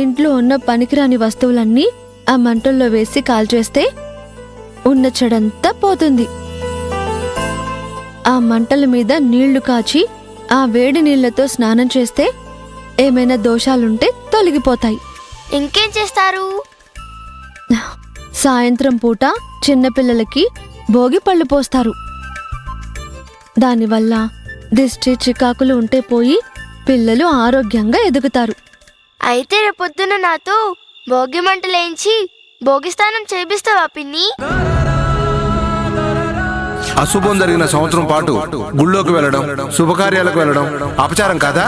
ఇంట్లో ఉన్న పనికిరాని వస్తువులన్నీ ఆ మంటల్లో వేసి కాల్చేస్తే ఉన్న చెడంతా పోతుంది. ఆ మంటల మీద నీళ్లు కాచి ఆ వేడి నీళ్లతో స్నానం చేస్తే ఏమైనా దోషాలుంటే తొలగిపోతాయి. ఇంకేం చేస్తారు? సాయంత్రం పూట చిన్నపిల్లలకి భోగి పళ్ళు పోస్తారు. దానివల్ల దిష్టి చికాకులు ఉంటే పోయి పిల్లలు ఆరోగ్యంగా ఎదుగుతారు. అయితే రేపొద్దున నాతో భోగి మంటలేయించి భోగిస్థానం చేపిస్తావా పిన్ని? అశుభం జరిగిన సంవత్సరం పాటు గుళ్ళోకి వెళ్ళడం, శుభకార్యాలకు వెళ్ళడం అపచారం కాదా?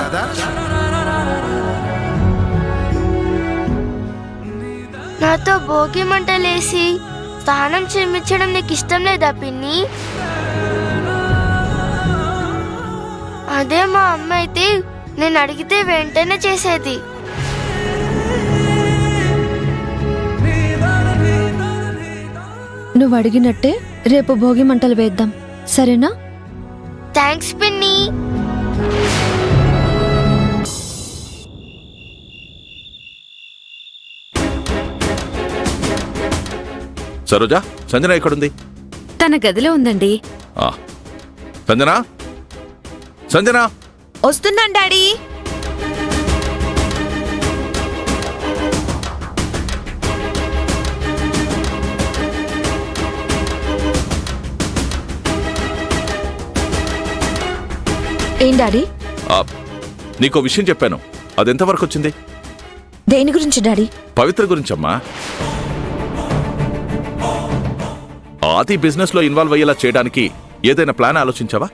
నాతో భోగి మంటలేసి స్నానం చేయించడం నీకు ఇష్టం లేదా పిన్ని? అదే మా అమ్మ అయితే నేను అడిగితే వెంటనే చేసేది. నువ్వు అడిగినట్టే రేపు భోగి మంటలు వేద్దాం, సరేనా? థ్యాంక్స్ పిన్ని. సరోజా, సంజన ఎక్కడుంది? తన గదిలో ఉందండి. సంజనా, సంజనా! వస్తున్నాను డాడీ. ఏం డాడీ? నీకో విషయం చెప్పాను, అదెంతవరకు వచ్చింది? దేని గురించి డాడీ? పవిత్ర గురించమ్మా. ఆది బిజినెస్ లో ఇన్వాల్వ్ అయ్యేలా చేయడానికి ఏదైనా ప్లాన్ ఆలోచించావా?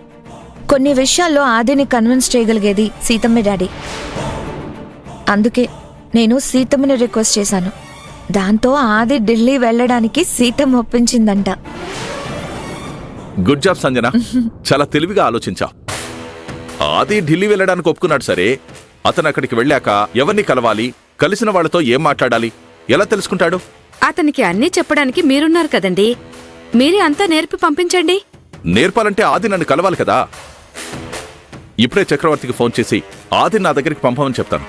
కొన్ని విషయాల్లో ఆదిని కన్విన్స్ చేయగలిగేది సీతమ్మే డాడీ. అందుకే నేను సీతమ్మని రిక్వెస్ట్ చేశాను. దాంతో ఆది ఢిల్లీ వెళ్ళడానికి సీతమ్మ ఒప్పించిందంట. గుడ్ జాబ్ సంజన, చాలా తెలివిగా ఆలోచించావు. ఆది ఢిల్లీ వెళ్ళడానికి ఒప్పుకున్నాడు సరే, అతను అక్కడికి వెళ్ళాక ఎవరిని కలవాలి, కలిసిన వాళ్లతో ఏం మాట్లాడాలి, ఎలా తెలుసుకుంటాడు? అతనికి అన్నీ చెప్పడానికి మీరున్నారు కదండి, మీరే అంతా నేర్పి పంపించండి. నేర్పాలంటే ఆది నన్ను కలవాలి కదా. ఇప్పుడే చక్రవర్తికి ఫోన్ చేసి ఆది నా దగ్గరికి పంపమని చెప్తాను.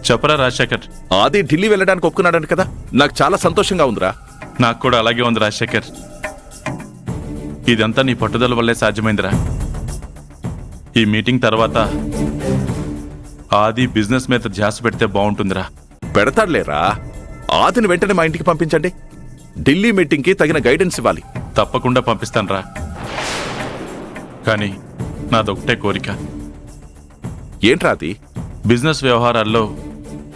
చెప్పరా రాజశేఖర్? ఆది ఢిల్లీ వెళ్ళడానికి ఒప్పుకున్నాడంట కదా, నాకు చాలా సంతోషంగా ఉందిరా. నాకు కూడా అలాగే ఉంది రాజశేఖర్. ఇదంతా నీ పట్టుదల వల్లే సాధ్యమైందిరా. ఈ మీటింగ్ తర్వాత ఆది బిజినెస్ మీద ధ్యాస పెడితే బాగుంటుందిరా. పెడతాడులేరా, ఆదిని వెంటనే మా ఇంటికి పంపించండి. ఢిల్లీ మీటింగ్కి తగిన గైడెన్స్ ఇవ్వాలి. తప్పకుండా పంపిస్తానురా. కానీ నాదొకటే కోరిక. ఏంట్రా అది? బిజినెస్ వ్యవహారాల్లో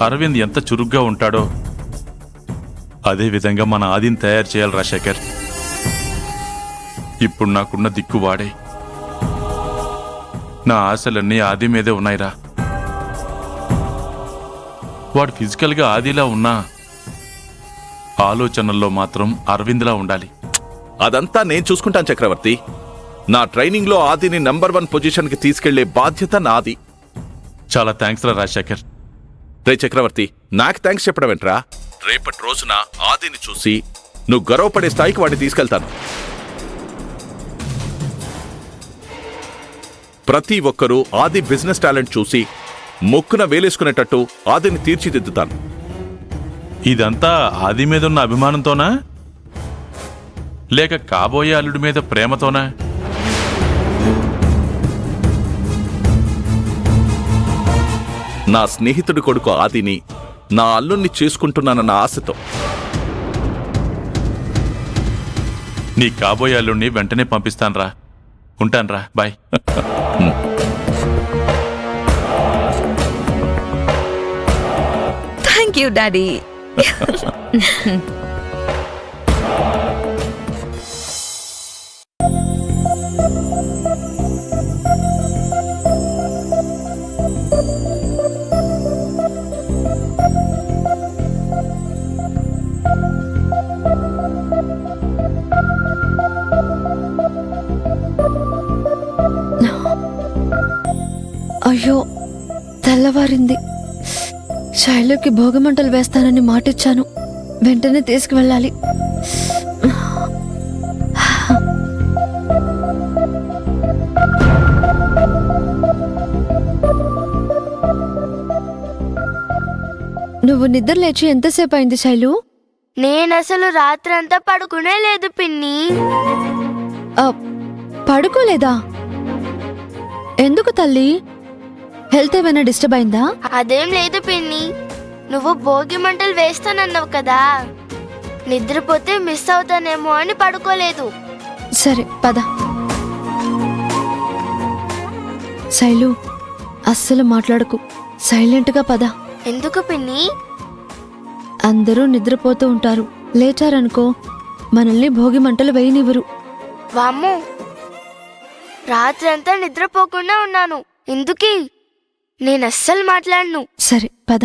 అరవింద్ ఎంత చురుగ్గా ఉంటాడో అదే విధంగా మన ఆదిని తయారు చేయాలి రాజశేఖర్. ఇప్పుడు నాకున్న దిక్కు వాడే. నా ఆశలన్నీ ఆది మీదే ఉన్నాయిరా. వాడు ఫిజికల్గా ఆదిలా ఉన్నా ఆలోచనల్లో మాత్రం అరవింద్లా ఉండాలి. అదంతా నేను చూసుకుంటాను చక్రవర్తి. నా ట్రైనింగ్లో ఆదిని నంబర్ 1 పొజిషన్కి తీసుకెళ్లే బాధ్యత నాది. చాలా థ్యాంక్స్ రా రాజశేఖర్. రే చక్రవర్తి, నాకు థ్యాంక్స్ చెప్పడం ఏంట్రా? రేపటి రోజున ఆదిని చూసి నువ్వు గర్వపడే స్థాయికి వాడిని తీసుకెళ్తాను. ప్రతి ఒక్కరూ ఆది బిజినెస్ టాలెంట్ చూసి మొక్కున వేలేసుకునేటట్టు ఆదిని తీర్చిదిద్దుతాను. ఇదంతా ఆది మీద ఉన్న అభిమానంతోనా లేక కాబోయే అల్లుడి మీద ప్రేమతోనా? నా స్నేహితుడి కొడుకు ఆదిని నా అల్లుణ్ణి చేసుకుంటున్నానన్న ఆశతో. నీ కాబోయే అల్లుడిని వెంటనే పంపిస్తాన్రా. ఉంటాన్రా, బాయ్. Thank you daddy. అయ్యో, తెల్లవారింది. శైలుకి భోగమంటలు వేస్తానని మాటిచ్చాను. వెంటనే తీసుకువెళ్ళాలి. నువ్వు నిద్ర లేచి ఎంతసేపు అయింది శైలు? నేనసలు రాత్రంతా పడుకునే లేదు పిన్ని. ఆ, పడుకోలేదా? ఎందుకు తల్లి? హెల్త్ ఏమైనా డిస్టర్బ్ అయిందా? అదేం లేదు పిన్ని, నువ్వు భోగి మంటలు వేస్తానన్నావు కదా, నిద్రపోతే మిస్ అవుతానేమో అని పడుకోలేదు. సరే పద. శైలు, అస్సలు మాట్లాడకు, సైలెంట్గా పద. ఎందుకు పిన్ని? అందరూ నిద్రపోతూ ఉంటారు, లేచారనుకో మనల్ని భోగి మంటలు వేయనివ్వరు. వామ్మో, రాత్రంతా నిద్రపోకుండా ఉన్నాను, ఎందుకీ నేనస్సలు మాట్లాడను. సరే పద.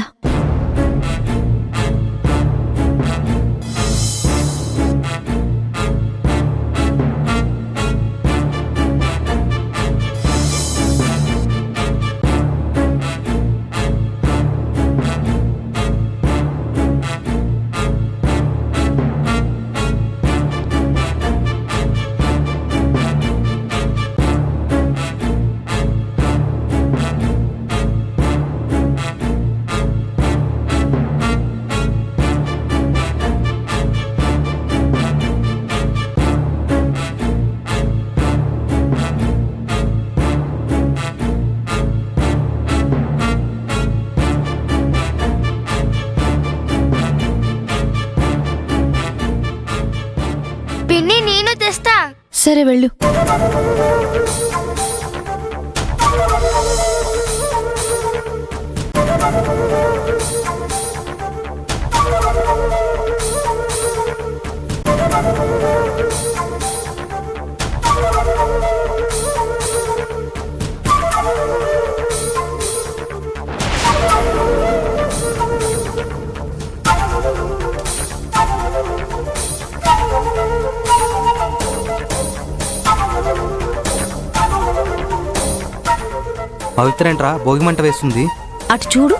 పిన్ని, నేను తెస్తా. సరే వెళ్ళు. పవిత్ర ఏంట్రా భోగిమంట వేస్తుంది? అటు చూడు.